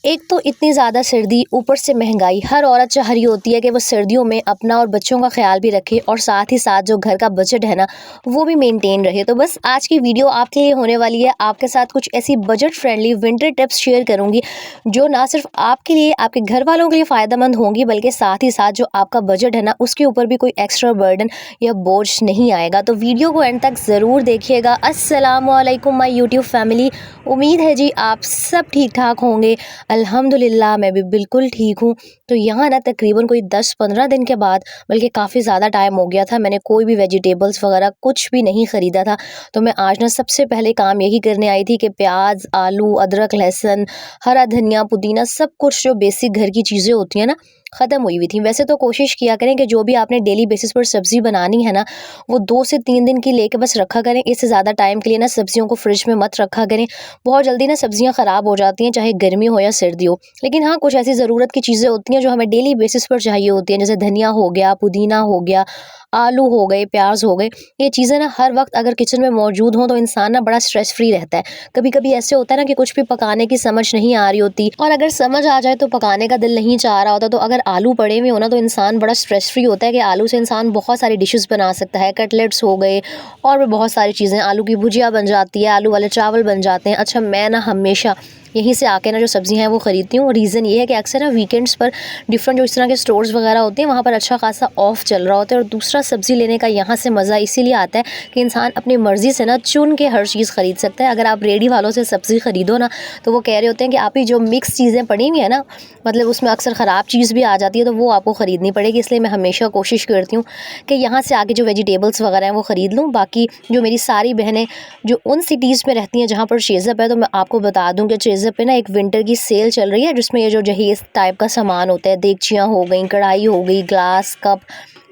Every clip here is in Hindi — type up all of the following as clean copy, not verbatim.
एक तो इतनी ज़्यादा सर्दी, ऊपर से महंगाई। हर औरत चाह रही होती है कि वो सर्दियों में अपना और बच्चों का ख्याल भी रखे और साथ ही साथ जो घर का बजट है ना, वो भी मेंटेन रहे। तो बस आज की वीडियो आपके लिए होने वाली है। आपके साथ कुछ ऐसी budget friendly winter tips share करूंगी जो ना सिर्फ आपके लिए, आपके घर वालों के लिए फ़ायदेमंद होंगी, बल्कि साथ ही साथ जो आपका बजट है ना, उसके ऊपर भी कोई एक्स्ट्रा बर्डन या बोझ नहीं आएगा। तो वीडियो को एंड तक ज़रूर देखिएगा। अस्सलाम वालेकुम माय यूट्यूब फैमिली। उम्मीद है जी आप सब ठीक ठाक होंगे। अल्हम्दुलिल्लाह मैं भी बिल्कुल ठीक हूँ। तो यहाँ ना तकरीबन कोई 10-15 दिन के बाद, बल्कि काफ़ी ज़्यादा टाइम हो गया था, मैंने कोई भी वेजिटेबल्स वगैरह कुछ भी नहीं ख़रीदा था। तो मैं आज ना सबसे पहले काम यही करने आई थी कि प्याज, आलू, अदरक, लहसुन, हरा धनिया, पुदीना, सब कुछ जो बेसिक घर की चीज़ें होती हैं ना, ख़त्म हुई हुई थी। वैसे तो कोशिश किया करें कि जो भी आपने डेली बेसिस पर सब्ज़ी बनानी है ना, वो 2 से 3 दिन की लेके बस रखा करें। इससे ज़्यादा टाइम के लिए ना सब्जियों को फ्रिज में मत रखा करें। बहुत जल्दी ना सब्जियां ख़राब हो जाती हैं, चाहे गर्मी हो या सर्दी हो। लेकिन हाँ, कुछ ऐसी ज़रूरत की चीज़ें होती हैं जो हमें डेली बेसिस पर चाहिए होती हैं, जैसे धनिया हो गया, पुदीना हो गया, आलू हो गए, प्याज हो गए। ये चीज़ें ना हर वक्त अगर किचन में मौजूद हों तो इंसान ना बड़ा स्ट्रेस फ्री रहता है। कभी कभी ऐसे होता है ना कि कुछ भी पकाने की समझ नहीं आ रही होती, और अगर समझ आ जाए तो पकाने का दिल नहीं चाह रहा होता। तो अगर आलू पड़े हुए हो ना, तो इंसान बड़ा स्ट्रेस फ्री होता है कि आलू से इंसान बहुत सारी डिशेस बना सकता है। कटलेट्स हो गए और भी बहुत सारी चीज़ें, आलू की भुजिया बन जाती है, आलू वाले चावल बन जाते हैं। अच्छा, मैं ना हमेशा यहीं से आके ना जो सब्जियां हैं वो ख़रीदती हूँ। रीज़न ये है कि अक्सर ना वीकेंड्स पर डिफरेंट जो इस तरह के स्टोर्स वगैरह होते हैं, वहाँ पर अच्छा खासा ऑफ चल रहा होता है। और दूसरा, सब्ज़ी लेने का यहाँ से मज़ा इसीलिए आता है कि इंसान अपनी मर्ज़ी से ना चुन के हर चीज़ ख़रीद सकता है। अगर आप रेडी वालों से सब्ज़ी ख़रीदो ना, तो वो कह रहे होते हैं कि आप ही जो मिक्स चीज़ें पड़ी हुई है ना, मतलब उसमें अक्सर ख़राब चीज़ भी आ जाती है, तो वो आपको ख़रीदनी पड़ेगी। इसलिए मैं हमेशा कोशिश करती हूँ कि यहाँ से आके जो वेजिटेबल्स वगैरह हैं वो ख़रीद लूँ। बाकी जो मेरी सारी बहनें जो उन सिटीज़ में रहती हैं जहाँ पर चेज़अप है, तो मैं आपको बता दूँ कि चेज़अप पे ना एक विंटर की सेल चल रही है, जिसमें ये जो जहेज़ टाइप का सामान होता है, देगचियाँ हो गई, कढ़ाई हो गई, ग्लास, कप,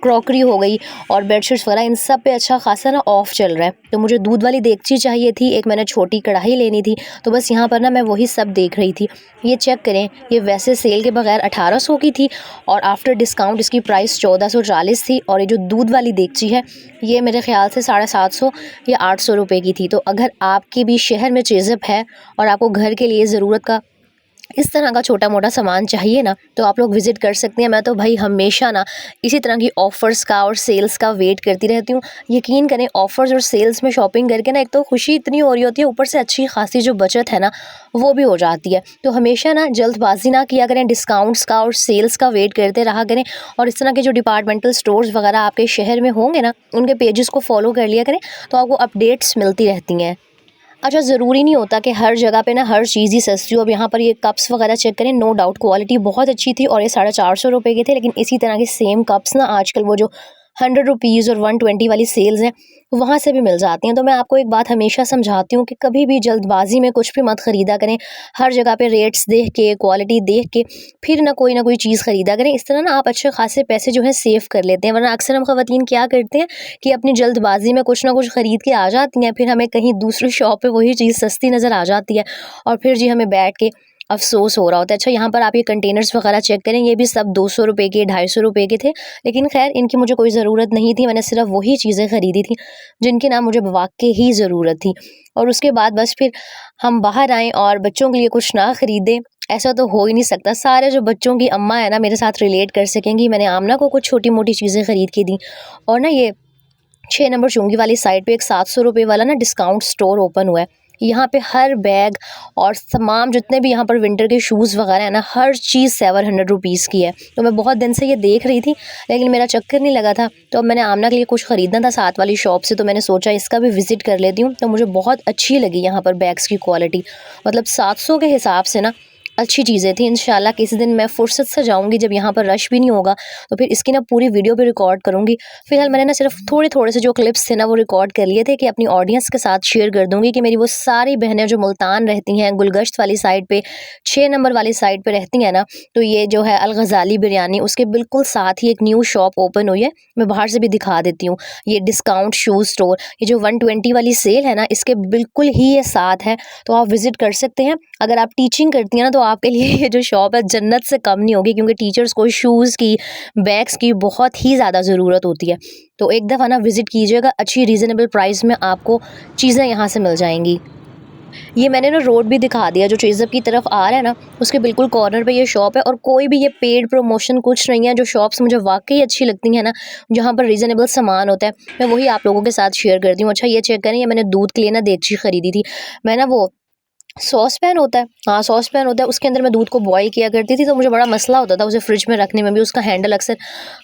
क्रॉकरी हो गई और बेडशीट्स वगैरह, इन सब पे अच्छा खासा ना ऑफ़ चल रहा है। तो मुझे दूध वाली देगची चाहिए थी, एक मैंने छोटी कढ़ाई लेनी थी। तो बस यहाँ पर ना मैं वही सब देख रही थी। ये चेक करें, ये वैसे सेल के बगैर 1800 की थी और आफ्टर डिस्काउंट इसकी प्राइस 1440 थी। और ये जो दूध वाली देगची है, ये मेरे ख़्याल से 750 या 800 रुपए की थी। तो अगर आपके भी शहर में चेज़अप है और आपको घर के लिए ज़रूरत का इस तरह का छोटा मोटा सामान चाहिए ना, तो आप लोग विज़िट कर सकते हैं। मैं तो भाई हमेशा ना इसी तरह की ऑफ़र्स का और सेल्स का वेट करती रहती हूँ। यकीन करें, ऑफ़र्स और सेल्स में शॉपिंग करके ना एक तो खुशी इतनी हो रही होती है, ऊपर से अच्छी खासी जो बचत है ना, वो भी हो जाती है। तो हमेशा ना जल्दबाजी ना किया करें, डिस्काउंट्स का और सेल्स का वेट करते रहा करें। और इस तरह के जो डिपार्टमेंटल स्टोर्स वगैरह आपके शहर में होंगे ना, उनके पेजेस को फॉलो कर लिया करें, तो आपको अपडेट्स मिलती रहती हैं। अच्छा, ज़रूरी नहीं होता कि हर जगह पे ना हर चीज़ ही सस्ती हो। अब यहाँ पर ये कप्स वगैरह चेक करें, नो डाउट क्वालिटी बहुत अच्छी थी और ये 450 रुपये के थे। लेकिन इसी तरह के सेम कप्स ना आजकल वो जो 100 रुपीज़ और 120 वाली सेल्स हैं, वहाँ से भी मिल जाती हैं। तो मैं आपको एक बात हमेशा समझाती हूँ कि कभी भी जल्दबाजी में कुछ भी मत ख़रीदा करें। हर जगह पे रेट्स देख के, क्वालिटी देख के फिर ना कोई चीज़ ख़रीदा करें। इस तरह ना आप अच्छे खासे पैसे जो है सेव कर लेते हैं। वरना अक्सर हम ख़वातीन क्या करते हैं कि अपनी जल्दबाजी में कुछ ना कुछ ख़रीद के आ जाती हैं, फिर हमें कहीं दूसरी शॉप पे वही चीज़ सस्ती नज़र आ जाती है और फिर जी हमें बैठ के अफ़सोस हो रहा होता है। अच्छा, यहाँ पर आप ये कंटेनर्स वगैरह चेक करें, ये भी सब 200 रुपए के, 250 रुपए के थे। लेकिन खैर, इनकी मुझे कोई ज़रूरत नहीं थी। मैंने सिर्फ वही चीज़ें ख़रीदी थी जिनकी ना मुझे वाक़ई ही ज़रूरत थी। और उसके बाद बस फिर हम बाहर आएँ और बच्चों के लिए कुछ ना ख़रीदें, ऐसा तो हो ही नहीं सकता। सारे जो बच्चों की अम्मा है ना, मेरे साथ रिलेट कर सकेंगी। मैंने आमना को कुछ छोटी-मोटी चीज़ें ख़रीद के दी। और ना ये 6 नंबर चुंगी वाली साइड पे एक 700 रुपए वाला ना डिस्काउंट स्टोर ओपन हुआ है। यहाँ पे हर बैग और तमाम जितने भी यहाँ पर विंटर के शूज़ वगैरह है ना, हर चीज़ 700 रुपीज़ की है। तो मैं बहुत दिन से ये देख रही थी, लेकिन मेरा चक्कर नहीं लगा था। तो अब मैंने आमना के लिए कुछ ख़रीदना था साथ वाली शॉप से, तो मैंने सोचा इसका भी विज़िट कर लेती हूँ। तो मुझे बहुत अच्छी लगी यहाँ पर बैग्स की क्वालिटी। मतलब 700 के हिसाब से ना अच्छी चीज़ें थी। इंशाल्लाह किसी दिन मैं फ़ुर्सत से जाऊँगी जब यहाँ पर रश भी नहीं होगा, तो फिर इसकी ना पूरी वीडियो भी रिकॉर्ड करूँगी। फ़िलहाल मैंने ना सिर्फ थोड़े-थोड़े से जो क्लिप्स थे ना, वो रिकॉर्ड कर लिए थे कि अपनी ऑडियंस के साथ शेयर कर दूँगी कि मेरी वो सारी बहनें जो मुल्तान रहती हैं, गुलगश्त वाली साइड पे, 6 नंबर वाली साइड पे रहती हैं ना, तो ये जो है अल-गज़ाली बिरयानी, उसके बिल्कुल साथ ही एक न्यू शॉप ओपन हुई है। मैं बाहर से भी दिखा देती हूँ। ये डिस्काउंट शूज़ स्टोर, ये जो 120 वाली सेल है ना, इसके बिल्कुल ही ये साथ है, तो आप विज़िट कर सकते हैं। अगर आप टीचिंग करती हैं ना, तो आपके लिए ये जो शॉप है जन्नत से कम नहीं होगी, क्योंकि टीचर्स को शूज़ की, बैग्स की बहुत ही ज़्यादा ज़रूरत होती है। तो एक दफ़ा ना विज़िट कीजिएगा, अच्छी रीज़नेबल प्राइस में आपको चीज़ें यहाँ से मिल जाएंगी। ये मैंने ना रोड भी दिखा दिया, जो चेज़अप की तरफ आ रहा है ना, उसके बिल्कुल कॉर्नर पे ये शॉप है। और कोई भी ये पेड प्रमोशन कुछ नहीं है, जो शॉप्स मुझे वाक़ई अच्छी लगती हैं ना, जहाँ पर रीज़नेबल सामान होता है, मैं वही आप लोगों के साथ शेयर करती हूँ। अच्छा, ये चेक करें, ये मैंने दूध के लिए ना देगची खरीदी थी। मैं ना वो सॉस पैन होता है, हाँ, सॉस पैन होता है, उसके अंदर मैं दूध को बॉयल किया करती थी, तो मुझे बड़ा मसला होता था उसे फ्रिज में रखने में भी, उसका हैंडल अक्सर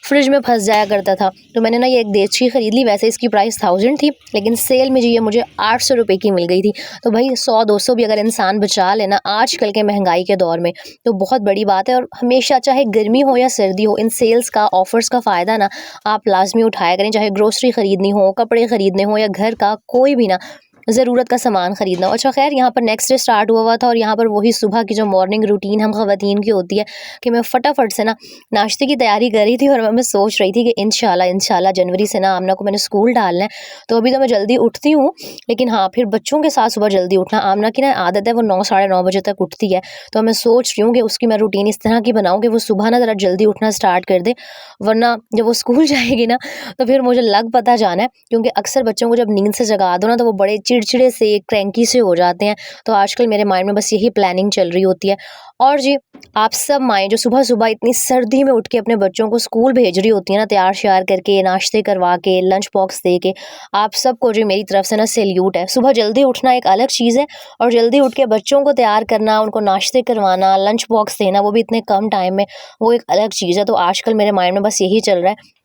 फ्रिज में फँस जाया करता था। तो मैंने ना ये एक देगची खरीद ली। वैसे इसकी प्राइस 1000 थी, लेकिन सेल में जी ये मुझे 800 रुपए की मिल गई थी। तो भाई 100-200 भी अगर इंसान बचा ले ना आजकल के महँगाई के दौर में, तो बहुत बड़ी बात है। और हमेशा चाहे गर्मी हो या सर्दी हो, इन सेल्स का, ऑफ़र्स का फ़ायदा ना आप लाज़मी उठाया करें। चाहे ग्रोसरी खरीदनी हो, कपड़े खरीदने हो या घर का कोई भी ना ज़रूरत का सामान खरीदना हो। अच्छा, ख़ैर यहाँ पर नेक्स्ट डे स्टार्ट हुआ था, और यहाँ पर वही सुबह की जो मॉर्निंग रूटीन हम ख़वातीन की होती है कि मैं फटाफट से ना नाश्ते की तैयारी कर रही थी। और मैं सोच रही थी कि इंशाल्लाह जनवरी से ना आमना को मैंने स्कूल डालना है। तो अभी तो मैं जल्दी उठती हूँ, लेकिन हाँ, फिर बच्चों के साथ सुबह जल्दी उठना, आमना की ना आदत है, वो 9 साढ़े 9 बजे तक उठती है। तो मैं सोच रही हूँ कि उसकी मैं रूटीन इस तरह की बनाऊँ कि वो सुबह ना ज़रा जल्दी उठना स्टार्ट कर दे, वरना जब वो स्कूल जाएगी ना, तो फिर मुझे लग पता जाना है। क्योंकि अक्सर बच्चों को जब नींद से जगा दो ना, तो वो बड़े चिड़चिड़े से, क्रैंकी से हो जाते हैं। तो आजकल मेरे माइंड में बस यही प्लानिंग चल रही होती है। और जी, आप सब माएँ जो सुबह-सुबह इतनी सर्दी में उठ के अपने बच्चों को स्कूल भेज रही होती हैं ना, तैयार-श्यार करके, नाश्ते करवा के, लंच बॉक्स दे के, आप सबको जी मेरी तरफ से ना सैल्यूट है। सुबह जल्दी उठना एक अलग चीज़ है, और जल्दी उठ के बच्चों को तैयार करना, उनको नाश्ते करवाना, लंच बॉक्स देना, वो भी इतने कम टाइम में, वो एक अलग चीज़ है। तो आजकल मेरे माइंड में बस यही चल रहा है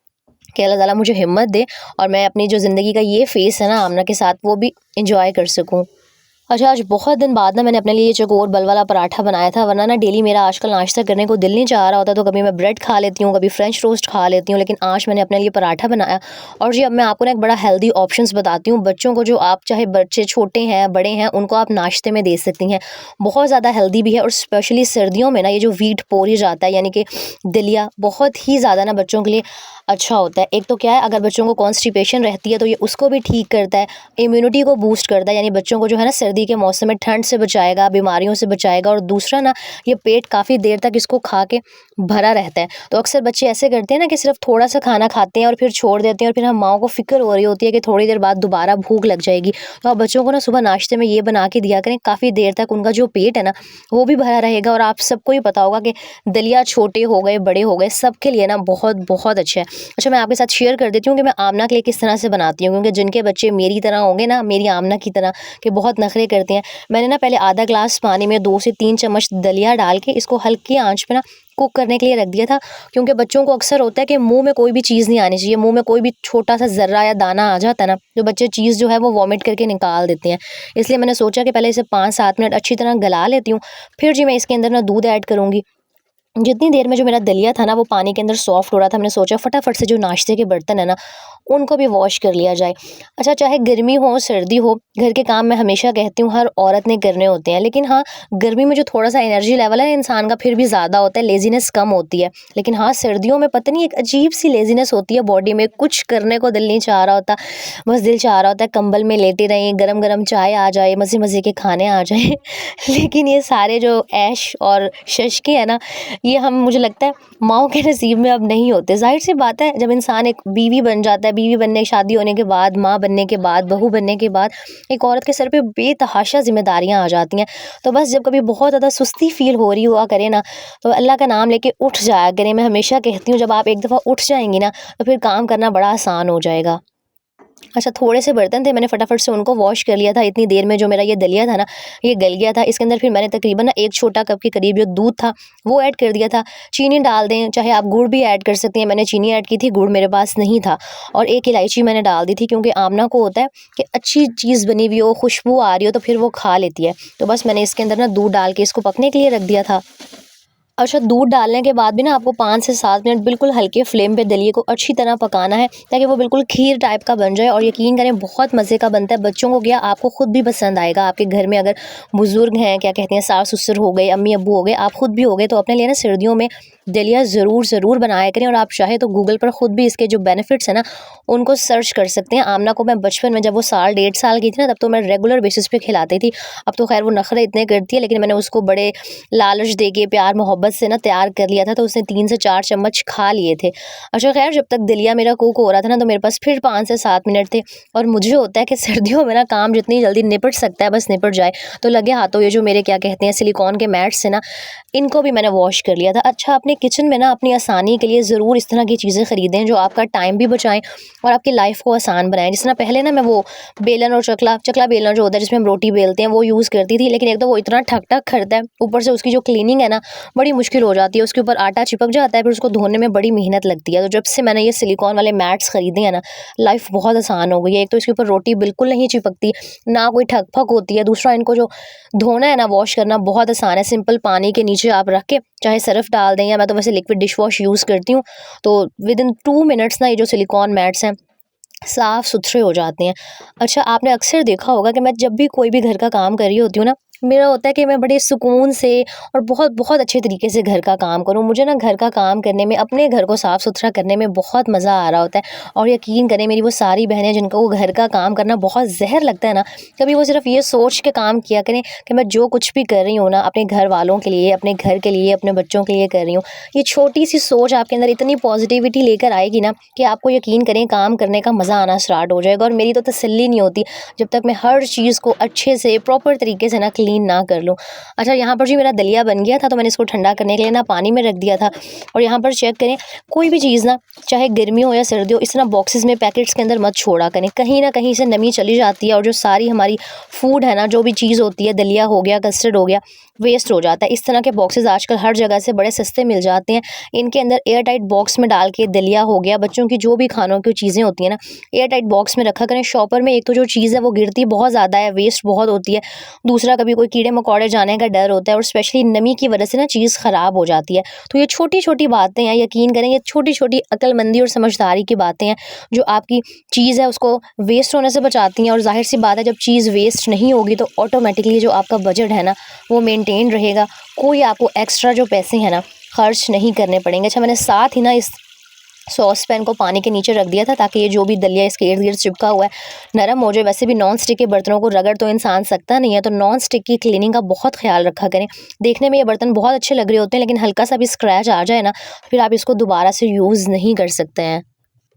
कि अल्लाह ताला मुझे हिम्मत दे, और मैं अपनी जो ज़िंदगी का ये फ़ेज़ है ना आमना के साथ, वो भी एन्जॉय कर सकूँ। अच्छा, आज बहुत दिन बाद ना मैंने अपने लिए चकोर बल वाला पराठा बनाया था, वरना ना डेली मेरा आजकल नाश्ता करने को दिल नहीं चाह रहा होता। तो कभी मैं ब्रेड खा लेती हूँ, कभी फ्रेंच टोस्ट खा लेती हूँ, लेकिन आज मैंने अपने लिए पराठा बनाया। और जी, अब मैं आपको ना एक बड़ा हेल्दी ऑप्शंस बताती हूँ बच्चों को, जो आप चाहे बच्चे छोटे हैं, बड़े हैं, उनको आप नाश्ते में दे सकती हैं। बहुत ज़्यादा हेल्दी भी है, और स्पेशली सर्दियों में ना ये जो व्हीट पोरीज आता है, यानी कि दलिया, बहुत ही ज़्यादा ना बच्चों के लिए अच्छा होता है। एक तो क्या है, अगर बच्चों को कॉन्स्टिपेशन रहती है तो ये उसको भी ठीक करता है, इम्यूनिटी को बूस्ट करता है, यानी बच्चों को जो है ना सर्दी के मौसम में ठंड से बचाएगा, बीमारियों से बचाएगा। और दूसरा ना, ये पेट काफ़ी देर तक इसको खा के भरा रहता है। तो अक्सर बच्चे ऐसे करते हैं ना कि सिर्फ थोड़ा सा खाना खाते हैं और फिर छोड़ देते हैं, और फिर हम माँओं को फ़िक्र हो रही होती है कि थोड़ी देर बाद दोबारा भूख लग जाएगी। तो आप बच्चों को ना सुबह नाश्ते में ये बना के दिया करें, काफ़ी देर तक उनका जो पेट है ना, वो भी भरा रहेगा। और आप सबको ही पता होगा कि दलिया छोटे हो गए, बड़े हो गए, सबके लिए ना बहुत बहुत अच्छा है। अच्छा, मैं आपके साथ शेयर कर देती हूँ कि मैं आमना के लिए किस तरह से बनाती हूँ, क्योंकि जिनके बच्चे मेरी तरह होंगे ना, मेरी आमना की तरह, कि बहुत नखरे करते हैं। मैंने ना पहले आधा ग्लास पानी में 2 से 3 चम्मच दलिया डाल के इसको हल्की आंच पे ना कुक करने के लिए रख दिया था। क्योंकि बच्चों को अक्सर होता है कि मुंह में कोई भी चीज़ नहीं आनी चाहिए, मुंह में कोई भी छोटा सा ज़र्रा या दाना आ जाता है ना, तो बच्चे चीज़ जो है वो वॉमिट करके निकाल देते हैं। इसलिए मैंने सोचा कि पहले इसे 5-7 मिनट अच्छी तरह गला लेती हूँ, फिर जी मैं इसके अंदर ना दूध ऐड करूँगी। जितनी देर में जो मेरा दलिया था ना, वो पानी के अंदर सॉफ्ट हो रहा था, मैंने सोचा फटाफट से जो नाश्ते के बर्तन है ना, उनको भी वॉश कर लिया जाए। अच्छा, चाहे गर्मी हो, सर्दी हो, घर के काम मैं हमेशा कहती हूँ हर औरत ने करने होते हैं। लेकिन हाँ, गर्मी में जो थोड़ा-सा एनर्जी लेवल है इंसान का फिर भी ज़्यादा होता है, लेज़ीनेस कम होती है। लेकिन हाँ, सर्दियों में पता नहीं एक अजीब-सी लेज़ीनेस होती है बॉडी में, कुछ करने को दिल नहीं चाह रहा होता। बस दिल चाह रहा होता है कंबल में लेटे रहें, गरम-गरम चाय आ जाए, मज़े-मज़े के खाने आ जाएँ। लेकिन ये सारे जो ऐश और शश के हैं ना, ये हम, मुझे लगता है, माँओं के नसीब में अब नहीं होते। ज़ाहिर-सी बात है, जब इंसान एक बीवी बन जाता है, बीवी बनने, शादी होने के बाद, माँ बनने के बाद, बहू बनने के बाद, एक औरत के सर पे बेतहाशा ज़िम्मेदारियाँ आ जाती हैं। तो बस जब कभी बहुत ज़्यादा सुस्ती फ़ील हो रही हुआ करे ना, तो अल्लाह का नाम लेके उठ जाया करें। मैं हमेशा कहती हूँ, जब आप एक दफ़ा उठ जाएँगी ना, तो फिर काम करना बड़ा आसान हो जाएगा। अच्छा, थोड़े से बर्तन थे, मैंने फटाफट से उनको वॉश कर लिया था। इतनी देर में जो मेरा ये दलिया था ना, ये गल गया था। इसके अंदर फिर मैंने तकरीबन ना 1 छोटा कप के करीब जो दूध था, वो ऐड कर दिया था। चीनी डाल दें, चाहे आप गुड़ भी ऐड कर सकती हैं। मैंने चीनी ऐड की थी, गुड़ मेरे पास नहीं था। और 1 इलायची मैंने डाल दी थी, क्योंकि आमना को होता है कि अच्छी चीज़ बनी हुई हो, खुशबू आ रही हो, तो फिर वो खा लेती है। तो बस मैंने इसके अंदर ना दूध डाल के इसको पकने के लिए रख दिया था। अच्छा, दूध डालने के बाद भी ना आपको 5 से 7 मिनट बिल्कुल हल्के फ्लेम पे दलिए को अच्छी तरह पकाना है, ताकि वो बिल्कुल खीर टाइप का बन जाए। और यकीन करें, बहुत मज़े का बनता है। बच्चों को क्या, आपको खुद भी पसंद आएगा। आपके घर में अगर बुज़ुर्ग हैं, क्या कहते हैं, सास-ससुर हो गए, अम्मी-अब्बू हो गए, आप खुद भी हो गए, तो अपने लिए ना सर्दियों में दलिया ज़रूर बनाया करें। और आप चाहे तो गूगल पर खुद भी इसके जो बेनिफिट्स हैं ना उनको सर्च कर सकते हैं। आमना को मैं बचपन में जब वो साल 1.5 साल की थी ना, तब तो मैं रेगुलर बेसिस पे खिलाती थी। अब तो खैर वो नखरे इतने करती है, लेकिन मैंने उसको बड़े लालच दे के प्यार मोहब्बत से ना तैयार कर लिया था, तो उसने 3 से 4 चम्मच खा लिए थे। अच्छा खैर, जब तक दलिया मेरा कुक हो रहा था ना, तो मेरे पास फिर 5 से 7 मिनट थे। और मुझे होता है कि सर्दियों में ना काम जितनी जल्दी निपट सकता है बस निपट जाए। तो लगे हाथों ये जो मेरे क्या कहते हैं सिलिकॉन के मैट्स है ना, इनको भी मैंने वॉश कर लिया था। अच्छा, अपने किचन में ना अपनी आसानी के लिए ज़रूर इस तरह की चीज़ें ख़रीदें जो आपका टाइम भी बचाएं और आपकी लाइफ को आसान बनाएं। जिस तरह पहले ना मैं वो बेलन और चकला बेलन जो होता है जिसमें हम रोटी बेलते हैं, वो यूज़ करती थी, लेकिन एक तो वो इतना ठक ठक करता है, ऊपर से उसकी जो क्लीनिंग है ना बड़ी मुश्किल हो जाती है। उसके ऊपर आटा चिपक जाता है, फिर उसको धोने में बड़ी मेहनत लगती है। तो जब से मैंने ये सिलिकॉन वाले मैट्स ख़रीदे हैं ना, लाइफ बहुत आसान हो गई है। एक तो इसके ऊपर रोटी बिल्कुल नहीं चिपकती, ना कोई ठक फक होती है। दूसरा, इनको जो धोना है ना, वॉश करना बहुत आसान है। सिंपल पानी के नीचे आप रख के चाहे सर्फ डाल दें, या मैं तो वैसे लिक्विड डिश वॉश यूज़ करती हूँ, तो विद इन 2 मिनट्स ना ये जो सिलिकॉन मैट्स हैं साफ़ सुथरे हो जाते हैं। अच्छा, आपने अक्सर देखा होगा कि मैं जब भी कोई भी घर का काम कर रही होती हूँ ना, मेरा होता है कि मैं बड़े सुकून से और बहुत बहुत अच्छे तरीके से घर का काम करूँ। मुझे ना घर का काम करने में, अपने घर को साफ़ सुथरा करने में बहुत मज़ा आ रहा होता है। और यकीन करें, मेरी वो सारी बहनें जिनको वो घर का काम करना बहुत ज़हर लगता है ना, कभी वो सिर्फ़ ये सोच के काम किया करें कि मैं जो कुछ भी कर रही हूँ ना अपने घर वालों के लिए, अपने घर के लिए, अपने बच्चों के लिए कर रही हूँ। ये छोटी-सी सोच आपके अंदर इतनी पॉज़िटिविटी लेकर आएगी ना कि आपको यकीन करें काम करने का मज़ा आना स्टार्ट हो जाएगा। और मेरी तो तसल्ली नहीं होती जब तक मैं हर चीज़ को अच्छे से प्रॉपर तरीके से ना क्लीन ना कर लूँ। अच्छा, यहाँ पर जी मेरा दलिया बन गया था, तो मैंने इसको ठंडा करने के लिए ना पानी में रख दिया था। और यहाँ पर चेक करें, कोई भी चीज़ ना चाहे गर्मी हो या सर्दी हो, इस तरह बॉक्सेस में पैकेट्स के अंदर मत छोड़ा करें। कहीं ना कहीं से नमी चली जाती है और जो सारी हमारी फूड है ना, जो भी चीज़ होती है, दलिया हो गया, कस्टर्ड हो गया, वेस्ट हो जाता है। इस तरह के बॉक्सेस आजकल हर जगह से बड़े सस्ते मिल जाते हैं। इनके अंदर एयर टाइट बॉक्स में डाल के दलिया हो गया, बच्चों की जो भी खानों की चीज़ें होती हैं ना, एयर टाइट बॉक्स में रखा करें। शॉपर में एक तो जो चीज़ है वो गिरती बहुत ज़्यादा है, वेस्ट बहुत होती है। दूसरा, कभी कोई कीड़े मकोड़े जाने का डर होता है, और स्पेशली नमी की वजह से ना चीज़ ख़राब हो जाती है। तो ये छोटी छोटी बातें हैं, यकीन करें ये छोटी छोटी अक्लमंदी और समझदारी की बातें हैं जो आपकी चीज़ है उसको वेस्ट होने से बचाती हैं। और जाहिर सी बात है, जब चीज़ वेस्ट नहीं होगी तो ऑटोमेटिकली जो आपका बजट है ना वो मेंटेन रहेगा। कोई आपको एक्स्ट्रा जो पैसे हैं ना खर्च नहीं करने पड़ेंगे। अच्छा, मैंने साथ ही ना इस सॉस पैन को पानी के नीचे रख दिया था ताकि ये जो भी दलिया इसके इर्द गिर्द चिपका हुआ है नरम हो जाए। वैसे भी नॉन स्टिक के बर्तनों को रगड़ तो इंसान सकता नहीं है, तो नॉन स्टिक की क्लीनिंग का बहुत ख्याल रखा करें। देखने में ये बर्तन बहुत अच्छे लग रहे होते हैं, लेकिन हल्का सा भी स्क्रैच आ जाए ना, फिर आप इसको दोबारा से यूज़ नहीं कर सकते हैं।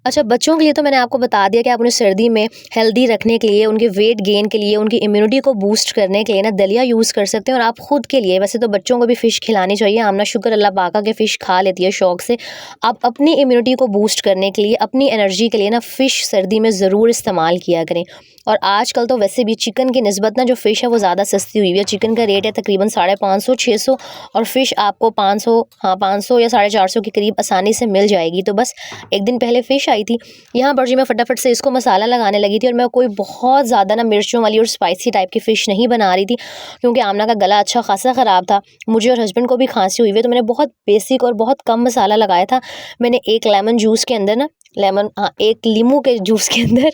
अच्छा, बच्चों के लिए तो मैंने आपको बता दिया कि आप उन्हें सर्दी में हेल्दी रखने के लिए, उनके वेट गेन के लिए, उनकी इम्यूनिटी को बूस्ट करने के लिए ना दलिया यूज़ कर सकते हैं। और आप खुद के लिए, वैसे तो बच्चों को भी फ़िश खिलानी चाहिए, आमना शुक्र अल्लाह पाका के फ़िश खा लेती है शौक़ से। आप अपनी इम्यूनिटी को बूस्ट करने के लिए, अपनी एनर्जी के लिए ना फ़िश सर्दी में ज़रूर इस्तेमाल किया करें। और आजकल तो वैसे भी चिकन की निस्बत ना जो फ़िश है वो ज़्यादा सस्ती हुई है। चिकन का रेट है तकरीबन 550-600, और फ़िश आपको 500 या 450 के करीब आसानी से मिल जाएगी। तो बस एक दिन पहले फ़िश आई थी, यहाँ पर जी मैं फटाफट से इसको मसाला लगाने लगी थी। और मैं कोई बहुत ज़्यादा ना मिर्चों वाली और स्पाइसी टाइप की फ़िश नहीं बना रही थी, क्योंकि आमना का गला अच्छा खासा ख़राब था, मुझे और हस्बैंड को भी खांसी हुई हुई है। तो मैंने बहुत बेसिक और बहुत कम मसाला लगाया था। मैंने एक लेमन जूस के अंदर ना एक लीमू के जूस के अंदर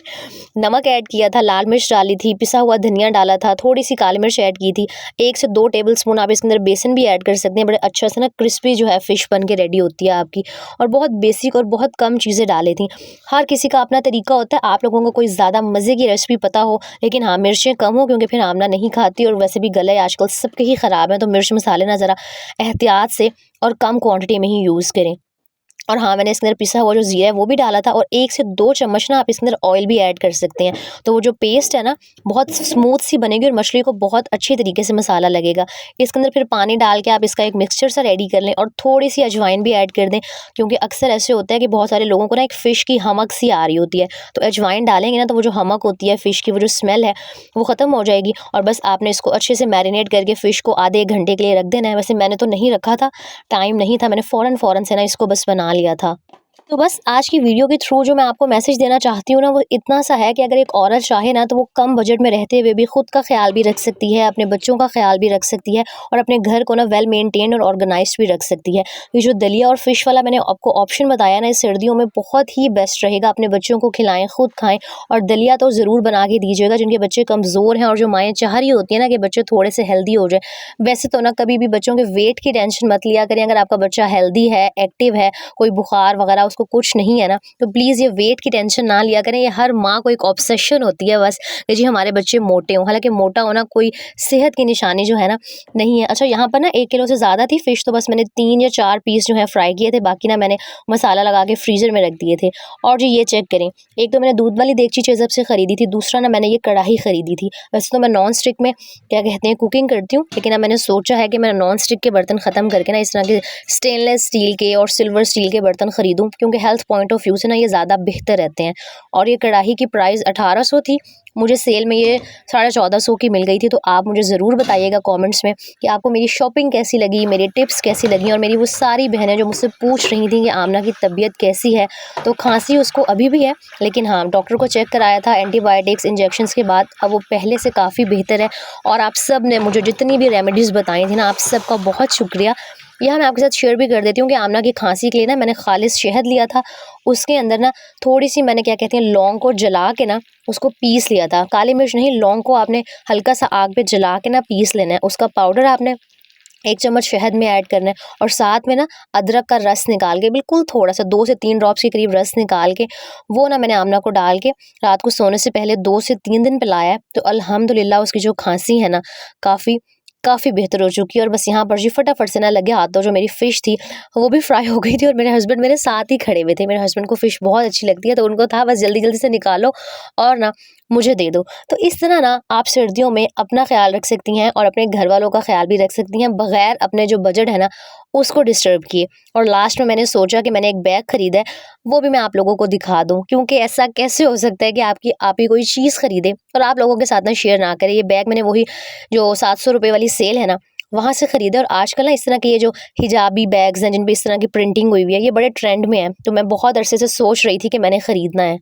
नमक ऐड किया था, लाल मिर्च डाली थी, पिसा हुआ धनिया डाला था, थोड़ी सी काली मिर्च ऐड की थी, 1 से 2 टेबलस्पून आप इसके अंदर बेसन भी ऐड कर सकते हैं। बड़े अच्छा से ना क्रिस्पी जो है फ़िश बन के रेडी होती है आपकी। और बहुत बेसिक और बहुत कम चीज़ें डाली थी। हर किसी का अपना तरीका होता है, आप लोगों को कोई ज़्यादा मज़े की रेसिपी पता हो, लेकिन हाँ मिर्चें कम हो, क्योंकि फिर आमना नहीं खाती, और वैसे भी गले आजकल सबके ही ख़राब हैं, तो मिर्च मसाले ना ज़रा एहतियात से और कम क्वांटिटी में ही यूज़ करें। और हाँ, मैंने इसके अंदर पिसा हुआ जो ज़ीरा है वो भी डाला था, और 1 से 2 चम्मच ना आप इसके अंदर ऑयल भी ऐड कर सकते हैं। तो वो जो पेस्ट है ना बहुत स्मूथ सी बनेगी और मछली को बहुत अच्छी तरीके से मसाला लगेगा। इसके अंदर फिर पानी डाल के आप इसका एक मिक्सचर सा रेडी कर लें, और थोड़ी सी अजवाइन भी ऐड कर दें, क्योंकि अक्सर ऐसे होता है कि बहुत सारे लोगों को ना एक फ़िश की हमक सी आ रही होती है, तो अजवाइन डालेंगे ना तो वो जो हमक होती है फ़िश की, वो जो स्मेल है वो ख़त्म हो जाएगी। और बस आपने इसको अच्छे से मैरिनेट करके फ़िश को आधे 1 घंटे के लिए रख देना है। वैसे मैंने तो नहीं रखा था, टाइम नहीं था, मैंने फ़ौरन से ना इसको बस बना लिया था। तो बस आज की वीडियो के थ्रू जो मैं आपको मैसेज देना चाहती हूँ ना, वो इतना सा है कि अगर एक औरत चाहे ना, तो वो कम बजट में रहते हुए भी खुद का ख्याल भी रख सकती है, अपने बच्चों का ख्याल भी रख सकती है और अपने घर को ना वेल मेंटेन्ड और ऑर्गेनाइज्ड भी रख सकती है। ये जो दलिया और फिश वाला मैंने आपको ऑप्शन बताया ना, इस सर्दियों में बहुत ही बेस्ट रहेगा। अपने बच्चों को खिलाएं, खुद खाएं, और दलिया तो ज़रूर बना के दीजिएगा जिनके बच्चे कमज़ोर हैं और जो माएँ चाह रही होती है ना कि बच्चे थोड़े से हेल्दी हो जाए। वैसे तो ना कभी भी बच्चों के वेट की टेंशन मत लिया करें। अगर आपका बच्चा हेल्दी है, एक्टिव है, कोई बुखार वगैरह उसको कुछ नहीं है ना, तो प्लीज़ ये वेट की टेंशन ना लिया करें। ये हर माँ को एक ऑब्सेशन होती है बस कि जी हमारे बच्चे मोटे हों। हालाँकि मोटा होना कोई सेहत की निशानी जो है ना नहीं है। अच्छा, यहाँ पर ना 1 किलो से ज़्यादा थी फ़िश, तो बस मैंने 3 या 4 पीस जो है फ्राई किए थे, बाकी ना मैंने मसाला लगा के फ्रीज़र में रख दिए थे। और जी ये चेक करें, एक तो मैंने दूध वाली देगची चेज़अप से ख़रीदी थी, दूसरा ना मैंने ये कढ़ाई ख़रीदी थी। वैसे तो मैं नॉन स्टिक में क्या कहते हैं कुकिंग करती हूँ, लेकिन अब मैंने सोचा है कि मैं नॉन स्टिक के बर्तन ख़त्म करके ना इस तरह के स्टेनलेस स्टील के और सिल्वर स्टील के बर्तन खरीदूं, क्योंकि हेल्थ पॉइंट ऑफ व्यू से ना ये ज़्यादा बेहतर रहते हैं। और ये कढ़ाई की प्राइस 1800 थी, मुझे सेल में ये 1450 की मिल गई थी। तो आप मुझे ज़रूर बताइएगा कमेंट्स में कि आपको मेरी शॉपिंग कैसी लगी, मेरी टिप्स कैसी लगी, और मेरी वो सारी बहनें जो मुझसे पूछ रही थी कि आमना की तबीयत कैसी है। तो खांसी उसको अभी भी है, लेकिन हाँ डॉक्टर को चेक कराया था एंटीबायोटिक्स इंजेक्शंस के बाद, अब वो पहले से काफ़ी बेहतर है। और आप सब ने मुझे जितनी भी रेमेडीज़ बताई थी ना, आप सबका बहुत शुक्रिया। यह मैं आपके साथ शेयर भी कर देती हूँ कि आमना की खांसी के लिए ना मैंने खालिस शहद लिया था, उसके अंदर ना थोड़ी-सी मैंने क्या कहते हैं लौंग को जला के ना उसको पीस लिया था। काली मिर्च नहीं, लौंग को आपने हल्का-सा आग पे जला के ना पीस लेना है। उसका पाउडर आपने 1 चम्मच शहद में ऐड करना है, और साथ में ना अदरक का रस निकाल के बिल्कुल थोड़ा-सा 2 से 3 ड्रॉप्स के करीब रस निकाल के, वो ना मैंने आमना को डाल के रात को सोने से पहले 2 से 3 दिन पिलाया है। तो अल्हम्दुलिल्लाह उसकी जो खांसी है ना काफ़ी काफ़ी बेहतर हो चुकी है। और बस यहाँ पर जी फटाफट से ना लगे हाथों जो मेरी फ़िश थी वो भी फ्राई हो गई थी, और मेरे हस्बैंड मेरे साथ ही खड़े हुए थे। मेरे हस्बैंड को फ़िश बहुत अच्छी लगती है, तो उनको था बस जल्दी-जल्दी से निकालो और ना मुझे दे दो। तो इस तरह ना आप सर्दियों में अपना ख़्याल रख सकती हैं और अपने घर वालों का ख़्याल भी रख सकती हैं, बगैर अपने जो बजट है ना उसको डिस्टर्ब किए। और लास्ट में मैंने सोचा कि मैंने एक बैग ख़रीदा है, वो भी मैं आप लोगों को दिखा दूँ, क्योंकि ऐसा कैसे हो सकता है कि आप ही कोई चीज़ ख़रीदें और आप लोगों के साथ ना शेयर ना करें। ये बैग मैंने वही जो 700 रुपए वाली सेल है ना, वहाँ से ख़रीदा। और आजकल ना इस तरह के ये जो हिजाबी बैग्स हैं, जिन पे इस तरह की प्रिंटिंग हुई हुई है, ये बड़े ट्रेंड में है। तो मैं बहुत अरसे से सोच रही थी कि मैंने ख़रीदना है।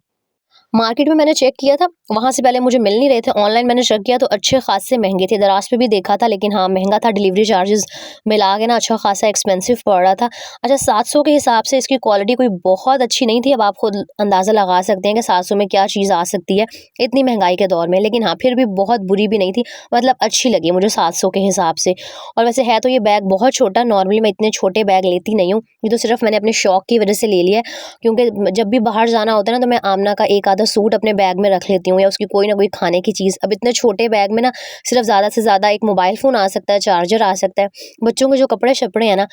मार्केट में मैंने चेक किया था, वहाँ से पहले मुझे मिल नहीं रहे थे। ऑनलाइन मैंने चेक किया तो अच्छे खासे महँगे थे। दराज़ पे भी देखा था, लेकिन हाँ महँगा था, डिलीवरी चार्जेज़ मिला के ना अच्छा खासा एक्सपेंसिव पड़ रहा था। अच्छा, 700 के हिसाब से इसकी क्वालिटी कोई बहुत अच्छी नहीं थी। अब आप खुद अंदाज़ा लगा सकते हैं कि 700 में क्या चीज़ आ सकती है इतनी महँगाई के दौर में। लेकिन हाँ, फिर भी बहुत बुरी भी नहीं थी, मतलब अच्छी लगी मुझे 700 के हिसाब से। और वैसे है तो ये बैग बहुत छोटा, नॉर्मली मैं इतने छोटे बैग लेती नहीं हूँ। ये तो सिर्फ़ मैंने अपने शौक की वजह से ले लिया है, क्योंकि जब भी बाहर जाना होता है ना, तो मैं आमना का एक आधा सूट अपने बैग में रख लेती हूँ, या उसकी कोई ना कोई खाने की चीज़। अब इतने छोटे बैग में ना सिर्फ ज़्यादा से ज़्यादा एक मोबाइल फ़ोन आ सकता है, चार्जर आ सकता है। बच्चों के जो कपड़े-शपड़े हैं ना,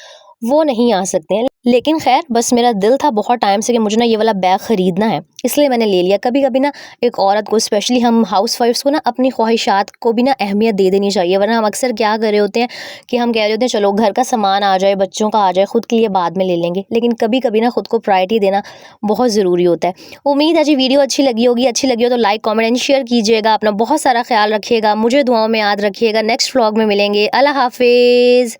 वो नहीं आ सकते हैं। लेकिन ख़ैर, बस मेरा दिल था बहुत टाइम से कि मुझे ना ये वाला बैग ख़रीदना है, इसलिए मैंने ले लिया। कभी-कभी ना एक औरत को, स्पेशली हम हाउसवाइफ्स को ना, अपनी ख्वाहिशात को भी ना अहमियत दे देनी चाहिए। वरना हम अक्सर क्या कर रहे होते हैं कि हम कह रहे होते हैं चलो घर का सामान आ जाए, बच्चों का आ जाए, खुद के लिए बाद में ले लेंगे। लेकिन कभी-कभी ना खुद को प्रायोरिटी देना बहुत ज़रूरी होता है। उम्मीद है जी वीडियो अच्छी लगी हो तो लाइक, कमेंट एंड शेयर कीजिएगा। अपना बहुत सारा ख्याल रखिएगा, मुझे दुआओं में याद रखिएगा। नेक्स्ट व्लॉग में मिलेंगे। अल्लाह हाफ़िज़।